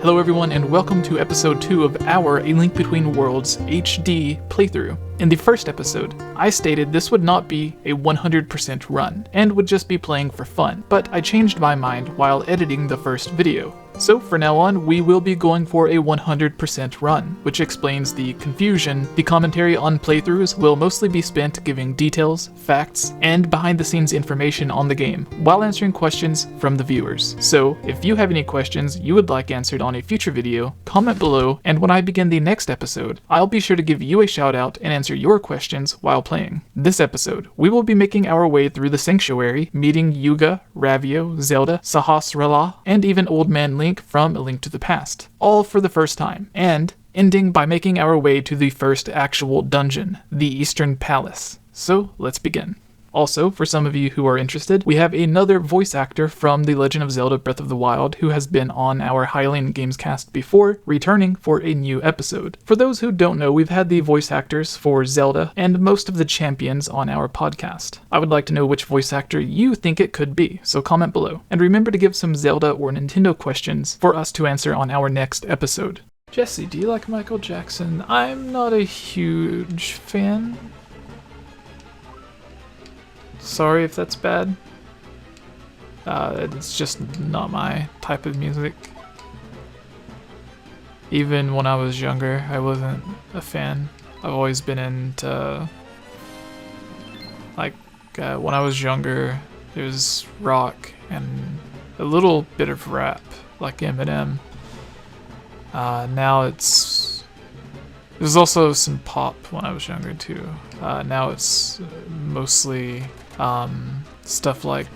Hello everyone and welcome to episode 2 of our A Link Between Worlds HD playthrough. In the first episode, I stated this would not be a 100% run, and would just be playing for fun, but I changed my mind while editing the first video. So for now on, we will be going for a 100% run, which explains the confusion. The commentary on playthroughs will mostly be spent giving details, facts, and behind the scenes information on the game, while answering questions from the viewers. So if you have any questions you would like answered on a future video, comment below, and when I begin the next episode, I'll be sure to give you a shout out and answer your questions while playing. This episode, we will be making our way through the Sanctuary, meeting Yuga, Ravio, Zelda, Sahasrahla, and even Old Man Link from A Link to the Past, all for the first time, and ending by making our way to the first actual dungeon, the Eastern Palace. So let's begin. Also, for some of you who are interested, we have another voice actor from The Legend of Zelda Breath of the Wild who has been on our 𝐈𝐧𝐬𝐭𝐴𝑠cast before, returning for a new episode. For those who don't know, we've had the voice actors for Zelda and most of the champions on our podcast. I would like to know which voice actor you think it could be, so comment below. And remember to give some Zelda or Nintendo questions for us to answer on our next episode. Jesse, do you like Michael Jackson? I'm not a huge fan. Sorry if that's bad. It's just not my type of music. Even when I was younger, I wasn't a fan. I've always been into, when I was younger, there was rock and a little bit of rap, like Eminem. Now there's also some pop when I was younger too. Now it's mostly stuff like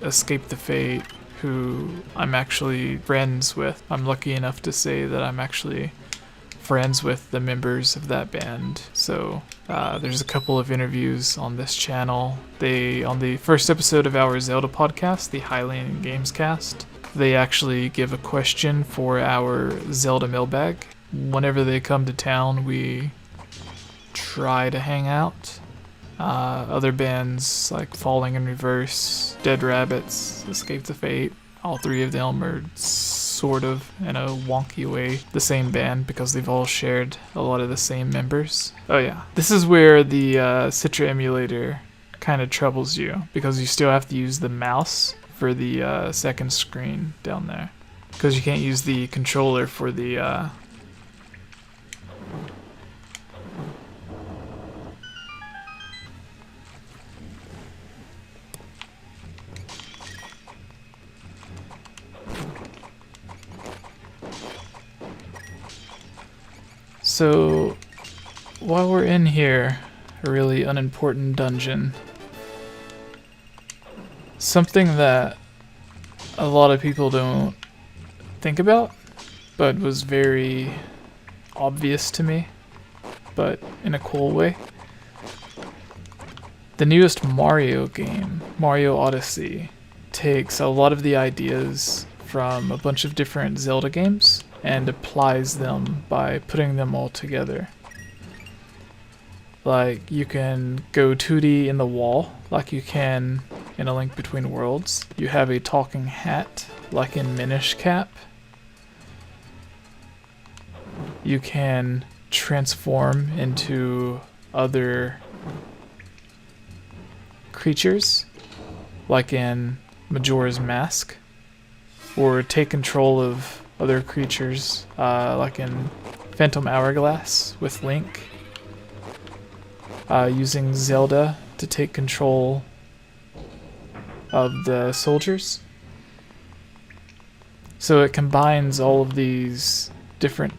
Escape the Fate, who I'm actually friends with. I'm lucky enough to say that I'm actually friends with the members of that band. So there's a couple of interviews on this channel. On the first episode of our Zelda podcast, the 𝐈𝐧𝐬𝐭𝐴𝑠cast, they actually give a question for our Zelda mailbag. Whenever they come to town, we try to hang out. Other bands like Falling in Reverse, Dead Rabbits, Escape the Fate, all three of them are sort of, in a wonky way, the same band because they've all shared a lot of the same members. Oh yeah, this is where the Citra emulator kind of troubles you because you still have to use the mouse for the second screen down there because you can't use the controller for the So, while we're in here, a really unimportant dungeon, something that a lot of people don't think about, but was very obvious to me, but in a cool way. The newest Mario game, Mario Odyssey, takes a lot of the ideas from a bunch of different Zelda games and applies them by putting them all together. Like, you can go 2D in the wall, like you can in A Link Between Worlds. You have a talking hat, like in Minish Cap. You can transform into other creatures, like in Majora's Mask, or take control of other creatures, like in Phantom Hourglass with Link, using Zelda to take control of the soldiers. So it combines all of these different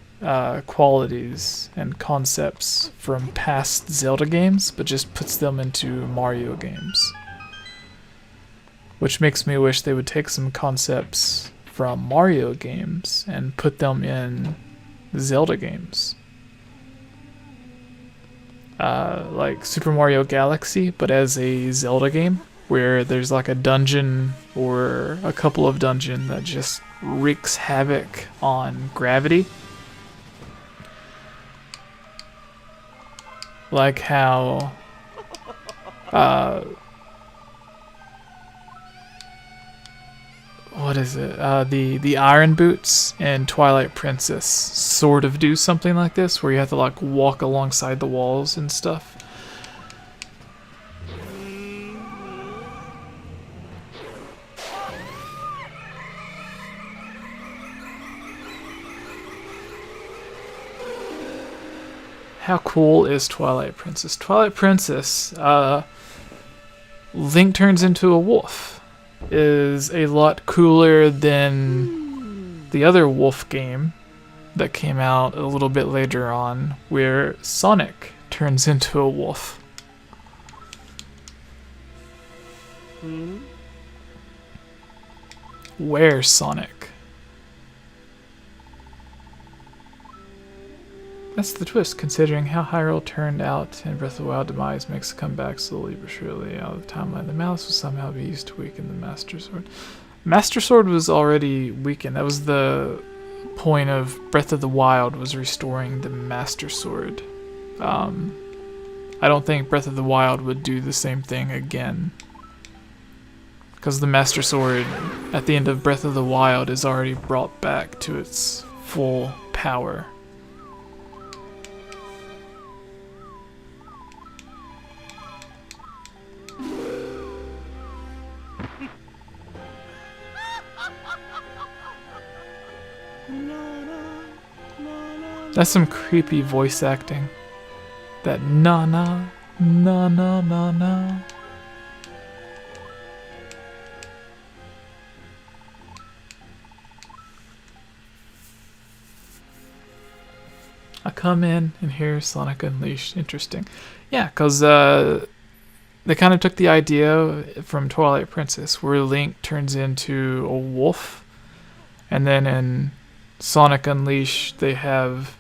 qualities and concepts from past Zelda games, but just puts them into Mario games. Which makes me wish they would take some concepts from Mario games and put them in Zelda games. Like Super Mario Galaxy, but as a Zelda game, where there's like a dungeon or a couple of dungeons that just wreaks havoc on gravity. Like how what is it? The Iron Boots and Twilight Princess sort of do something like this, where you have to like walk alongside the walls and stuff. How cool is Twilight Princess? Twilight Princess, Link turns into a wolf, is a lot cooler than the other wolf game that came out a little bit later on, where Sonic turns into a wolf. Where's Sonic? That's the twist, considering how Hyrule turned out in Breath of the Wild. Demise makes a comeback slowly but surely out of the timeline. The malice will somehow be used to weaken the Master Sword. Master Sword was already weakened. That was the point of Breath of the Wild, was restoring the Master Sword. I don't think Breath of the Wild would do the same thing again, because the Master Sword at the end of Breath of the Wild is already brought back to its full power. That's some creepy voice acting. That na na na na na na. I come in and hear Sonic Unleashed. Interesting. Yeah, because they kind of took the idea from Twilight Princess, where Link turns into a wolf, and then in Sonic Unleashed they have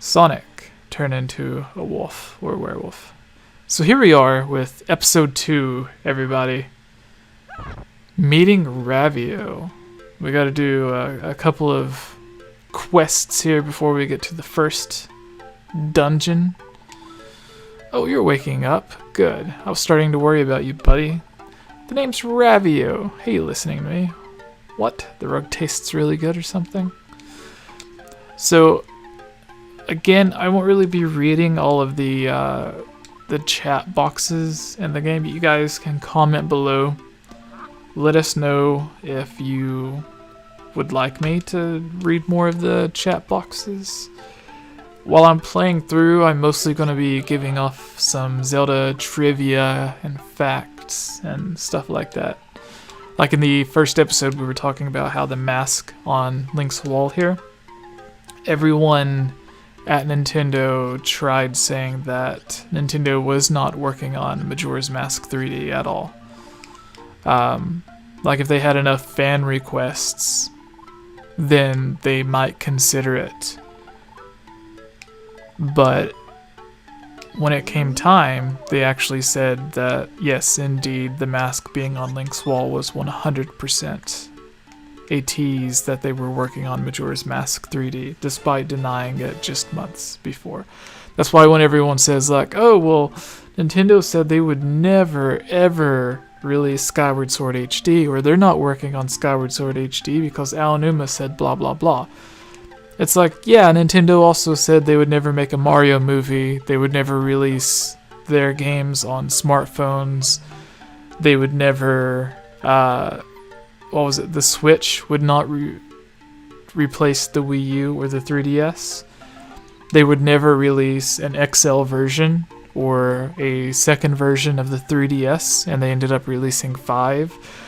Sonic turn into a wolf or a werewolf. So here we are with episode 2, everybody. Meeting Ravio. We gotta do a couple of quests here before we get to the first dungeon. Oh, you're waking up. Good. I was starting to worry about you, buddy. The name's Ravio. Hey, you listening to me? What? The rug tastes really good or something? So, again, I won't really be reading all of the chat boxes in the game, but you guys can comment below. Let us know if you would like me to read more of the chat boxes. While I'm playing through, I'm mostly going to be giving off some Zelda trivia and facts and stuff like that. Like in the first episode, we were talking about how the mask on Link's wall here, everyone at Nintendo tried saying that Nintendo was not working on Majora's Mask 3D at all. Like if they had enough fan requests, then they might consider it. But when it came time, they actually said that yes, indeed, the mask being on Link's wall was 100% a tease that they were working on Majora's Mask 3D, despite denying it just months before. That's why when everyone says like, oh, well, Nintendo said they would never, ever release Skyward Sword HD, or they're not working on Skyward Sword HD because Aonuma said blah, blah, blah. It's like, yeah, Nintendo also said they would never make a Mario movie, they would never release their games on smartphones, they would never, the Switch would not replace the Wii U or the 3DS. They would never release an XL version or a second version of the 3DS, and they ended up releasing 5.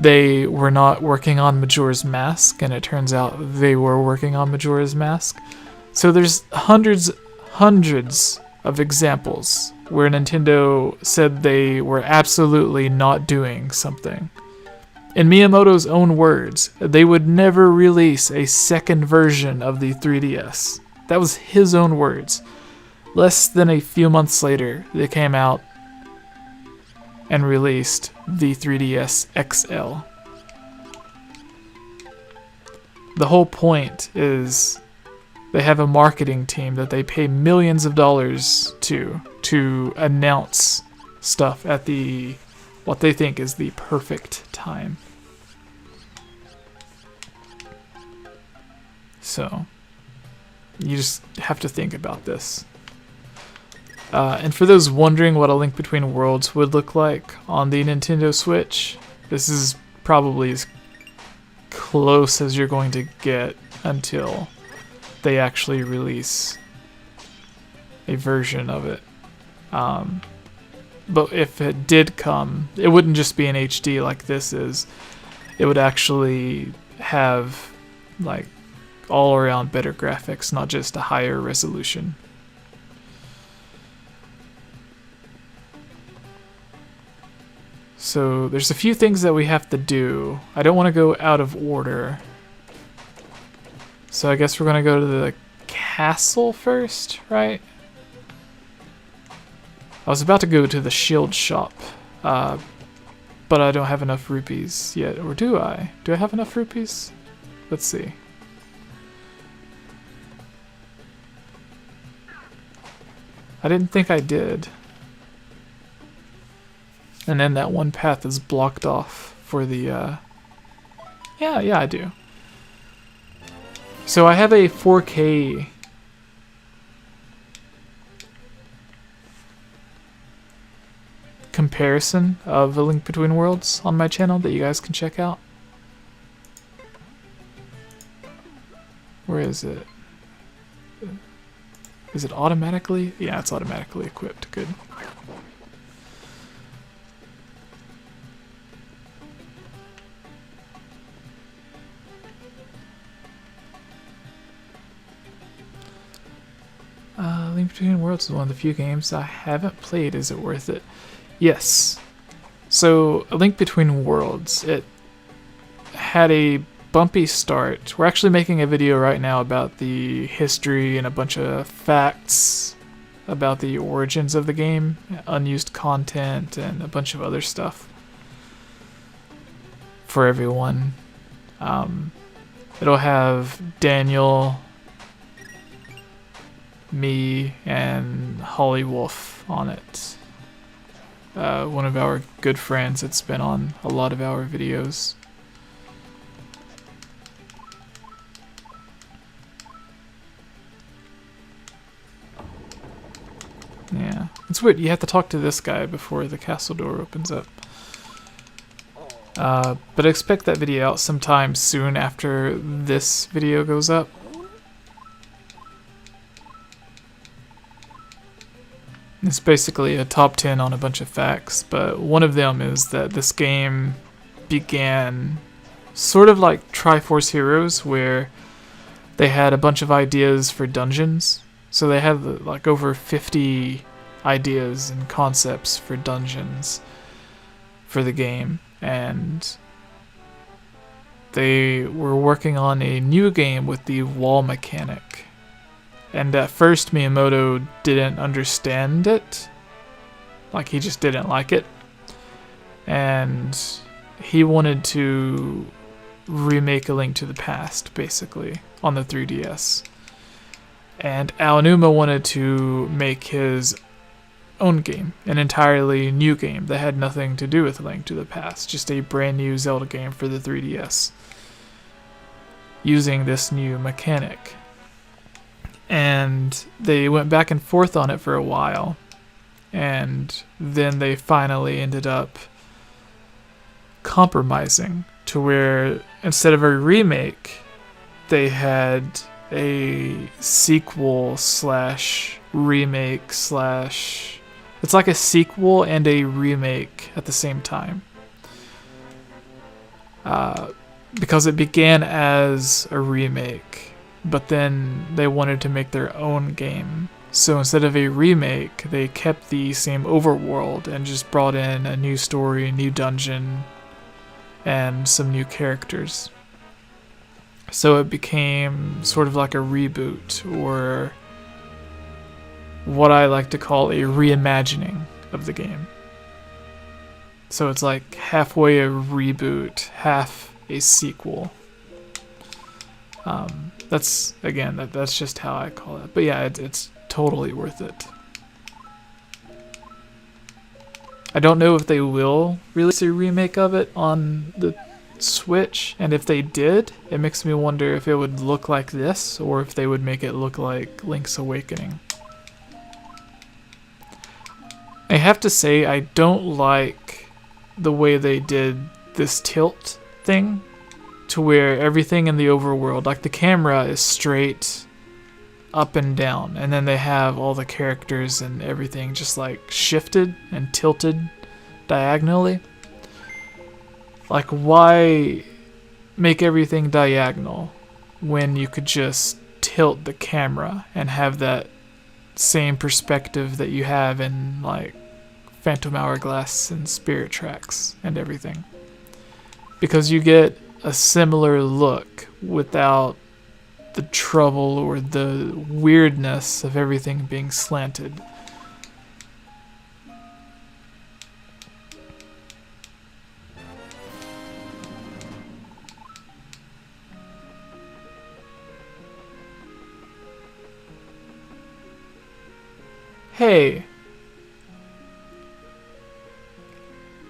They were not working on Majora's Mask, and it turns out they were working on Majora's Mask. So there's hundreds of examples where Nintendo said they were absolutely not doing something. In Miyamoto's own words, they would never release a second version of the 3DS. That was his own words. Less than a few months later, they came out and released the 3DS XL. The whole point is they have a marketing team that they pay millions of dollars to announce stuff at what they think is the perfect time. So you just have to think about this. And for those wondering what A Link Between Worlds would look like on the Nintendo Switch, this is probably as close as you're going to get until they actually release a version of it. But if it did come, it wouldn't just be in HD like this is. It would actually have like all around better graphics, not just a higher resolution. So there's a few things that we have to do. I don't want to go out of order. So I guess we're going to go to the castle first, right? I was about to go to the shield shop, but I don't have enough rupees yet. Or do I? Do I have enough rupees? Let's see. I didn't think I did. And then that one path is blocked off for the, yeah, I do. So I have a 4K comparison of A Link Between Worlds on my channel that you guys can check out. Where is it? Is it automatically? Yeah, it's automatically equipped. Good. Link Between Worlds is one of the few games I haven't played. Is it worth it? Yes. So, A Link Between Worlds, it had a bumpy start. We're actually making a video right now about the history and a bunch of facts about the origins of the game, unused content, and a bunch of other stuff for everyone. It'll have Daniel, me, and Holly Wolf on it. One of our good friends that's been on a lot of our videos. Yeah, it's weird. You have to talk to this guy before the castle door opens up. But I expect that video out sometime soon after this video goes up. It's basically a top 10 on a bunch of facts, but one of them is that this game began sort of like Triforce Heroes, where they had a bunch of ideas for dungeons. So they had like over 50 ideas and concepts for dungeons for the game, and they were working on a new game with the wall mechanic. And at first Miyamoto didn't understand it. Like, he just didn't like it. And he wanted to remake A Link to the Past, basically, on the 3DS. And Aonuma wanted to make his own game, an entirely new game that had nothing to do with A Link to the Past, just a brand new Zelda game for the 3DS, using this new mechanic. And they went back and forth on it for a while, and then they finally ended up compromising to where instead of a remake, they had a sequel slash remake slash... It's like a sequel and a remake at the same time. Because it began as a remake, but then they wanted to make their own game. So instead of a remake, they kept the same overworld and just brought in a new story, a new dungeon, and some new characters. So it became sort of like a reboot, or what I like to call a reimagining of the game. So it's like halfway a reboot, half a sequel. That's, again, that's just how I call it. But yeah, it's totally worth it. I don't know if they will release a remake of it on the switch, and if they did, it makes me wonder if it would look like this or if they would make it look like Link's Awakening. I have to say, I don't like the way they did this tilt thing, to where everything in the overworld, like the camera is straight up and down, and then they have all the characters and everything just like shifted and tilted diagonally. Like, why make everything diagonal when you could just tilt the camera and have that same perspective that you have in like Phantom Hourglass and Spirit Tracks and everything? Because you get a similar look without the trouble or the weirdness of everything being slanted. Hey,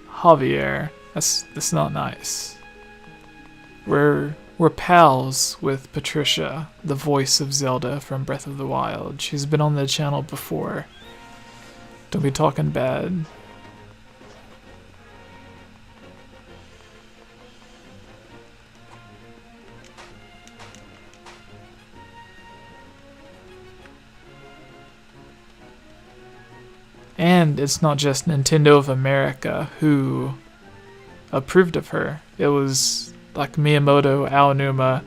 Javier, that's not nice. We're pals with Patricia, the voice of Zelda from Breath of the Wild. She's been on the channel before. Don't be talking bad. And it's not just Nintendo of America who approved of her. It was like Miyamoto, Aonuma,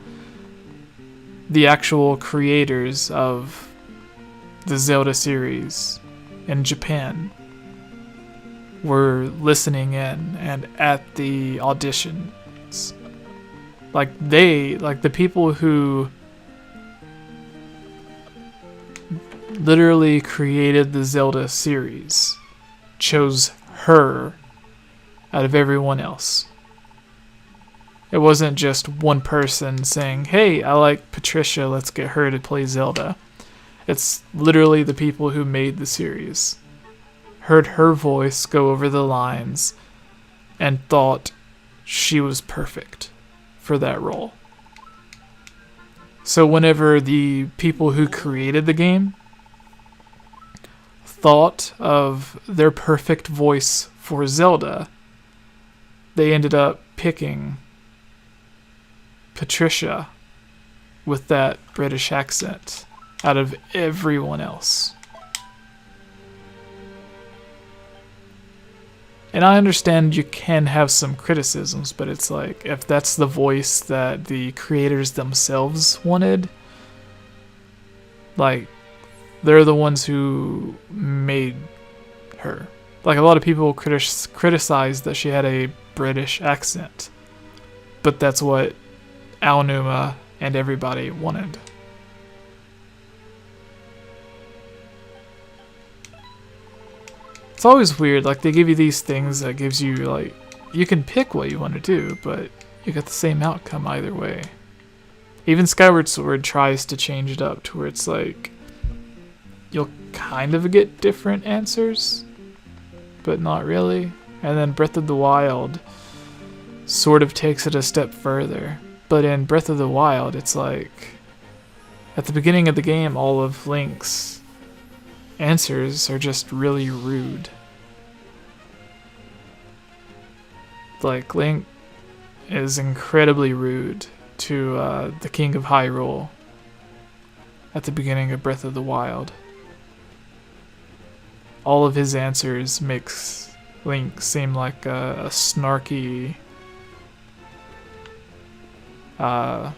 the actual creators of the Zelda series in Japan, were listening in and at the auditions. Like the people who literally created the Zelda series chose her out of everyone else. It wasn't just one person saying, hey, I like Patricia, let's get her to play Zelda. It's literally the people who made the series, heard her voice go over the lines, and thought she was perfect for that role. So whenever the people who created the game thought of their perfect voice for Zelda, they ended up picking Patricia with that British accent out of everyone else. And I understand you can have some criticisms, but it's like, if that's the voice that the creators themselves wanted, like, they're the ones who made her. Like, a lot of people criticize that she had a British accent, but that's what Aonuma and everybody wanted. It's always weird, like, they give you these things that gives you, like, you can pick what you want to do, but you get the same outcome either way. Even Skyward Sword tries to change it up to where it's like, you'll kind of get different answers, but not really. And then Breath of the Wild sort of takes it a step further. But in Breath of the Wild, it's like, at the beginning of the game, all of Link's answers are just really rude. Like, Link is incredibly rude to the King of Hyrule at the beginning of Breath of the Wild. All of his answers makes Link seem like a snarky, I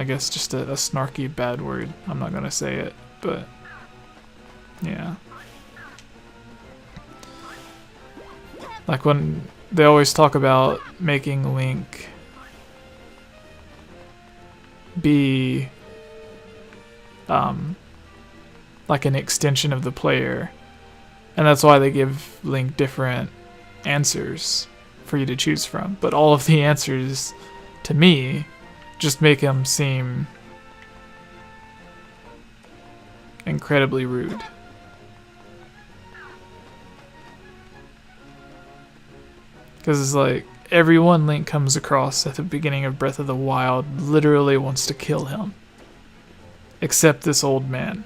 guess just a snarky bad word. I'm not gonna say it, but yeah. Like when they always talk about making Link be like an extension of the player, and that's why they give Link different answers for you to choose from. But all of the answers, to me, just make him seem incredibly rude. Because it's like, everyone Link comes across at the beginning of Breath of the Wild literally wants to kill him. Except this old man.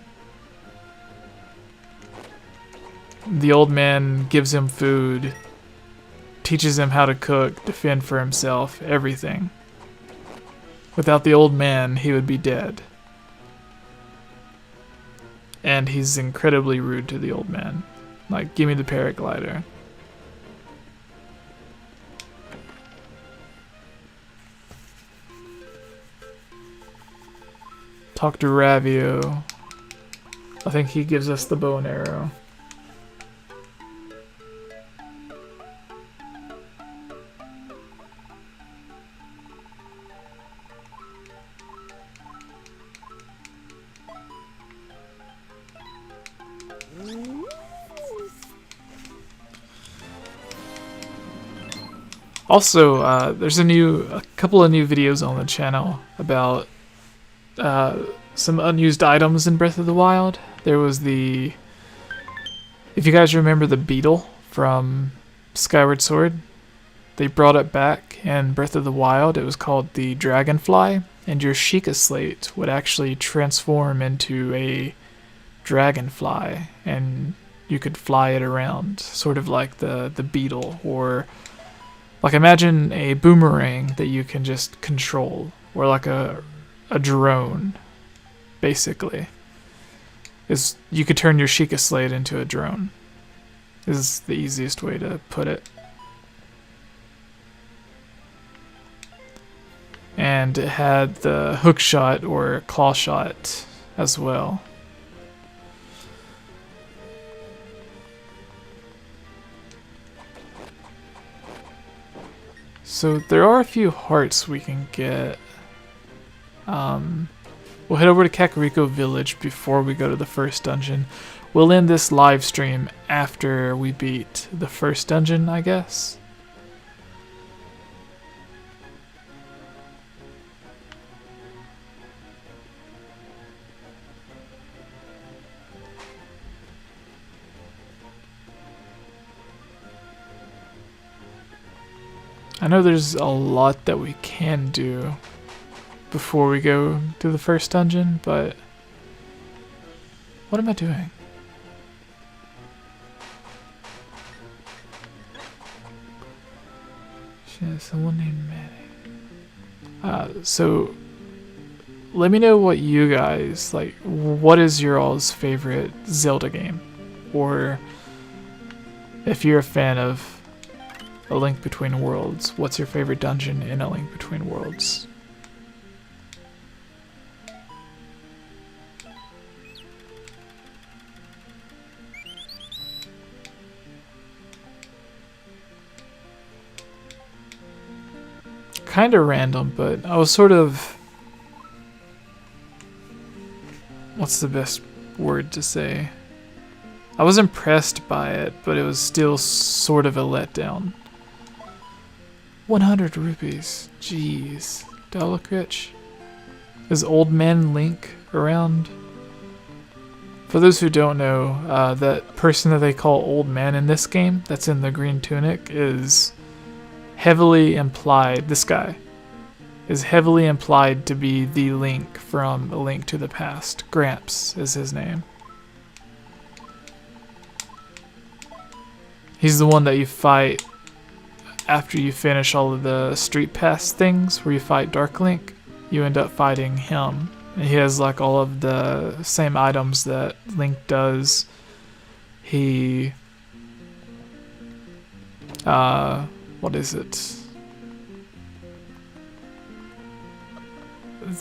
The old man gives him food, teaches him how to cook, defend for himself, everything. Without the old man, he would be dead. And he's incredibly rude to the old man. Like, give me the paraglider. Talk to Ravio. I think he gives us the bow and arrow. Also, there's a couple of new videos on the channel about some unused items in Breath of the Wild. There was if you guys remember the beetle from Skyward Sword, they brought it back in Breath of the Wild. It was called the Dragonfly, and your Sheikah Slate would actually transform into a dragonfly, and you could fly it around, sort of like the beetle, or like imagine a boomerang that you can just control, or like a drone, basically. You could turn your Sheikah Slate into a drone. Is the easiest way to put it. And it had the hook shot or claw shot as well. So there are a few hearts we can get. We'll head over to Kakariko Village before we go to the first dungeon. We'll end this live stream after we beat the first dungeon, I guess. I know there's a lot that we can do before we go to the first dungeon, but what am I doing? Someone named Manny. So let me know what you guys like. What is your all's favorite Zelda game, or if you're a fan of A Link Between Worlds, what's your favorite dungeon in A Link Between Worlds? Kind of random, but I was sort of... What's the best word to say? I was impressed by it, but it was still sort of a letdown. 100 rupees. Jeez. Do I look rich? Is Old Man Link around? For those who don't know, that person that they call Old Man in this game, that's in the green tunic, is heavily implied, this guy, is heavily implied to be the Link from A Link to the Past. Gramps is his name. He's the one that you fight after you finish all of the Street Pass things where you fight Dark Link. You end up fighting him. And he has like all of the same items that Link does. He... what is it?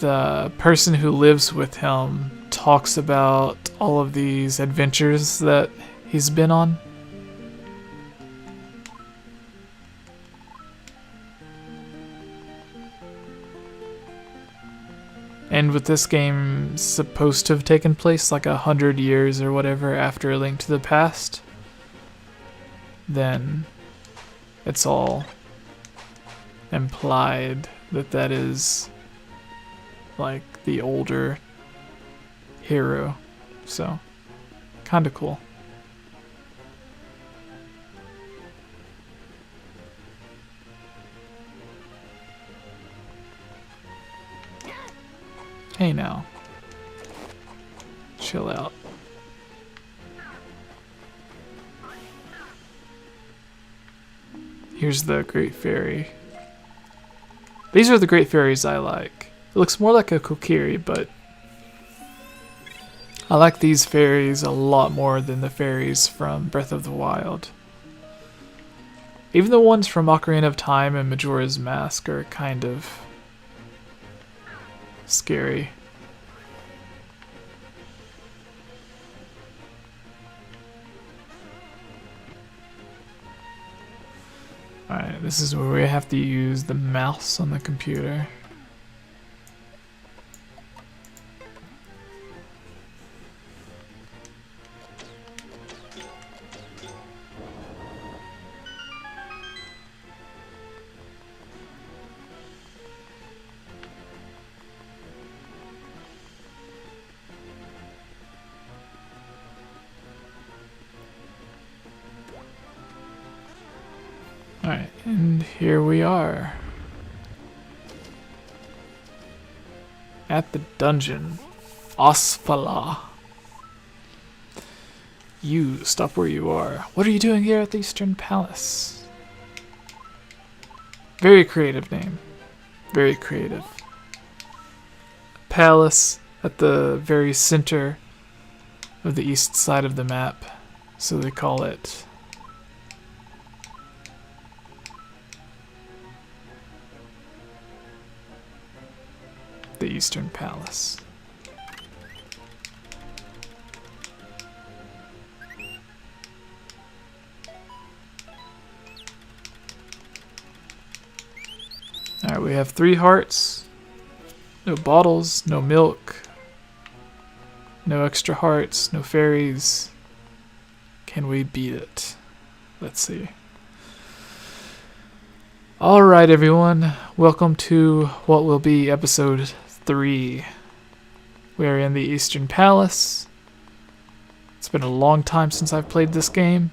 The person who lives with him talks about all of these adventures that he's been on. And with this game supposed to have taken place like 100 years or whatever after A Link to the Past, then it's all implied that that is like the older hero. So, kind of cool. Hey now. Chill out. Here's the Great Fairy. These are the Great Fairies I like. It looks more like a Kokiri, but I like these fairies a lot more than the fairies from Breath of the Wild. Even the ones from Ocarina of Time and Majora's Mask are kind of scary. Alright, this is where we have to use the mouse on the computer. Alright, and here we are. At the dungeon. Sahasrahla. You, stop where you are. What are you doing here at the Eastern Palace? Very creative name. Very creative. Palace at the very center of the east side of the map. So they call it the Eastern Palace. Alright, we have 3 hearts, no bottles, no milk, no extra hearts, no fairies. Can we beat it? Let's see. Alright everyone, welcome to what will be episode 3. We are in the Eastern Palace. It's been a long time since I've played this game.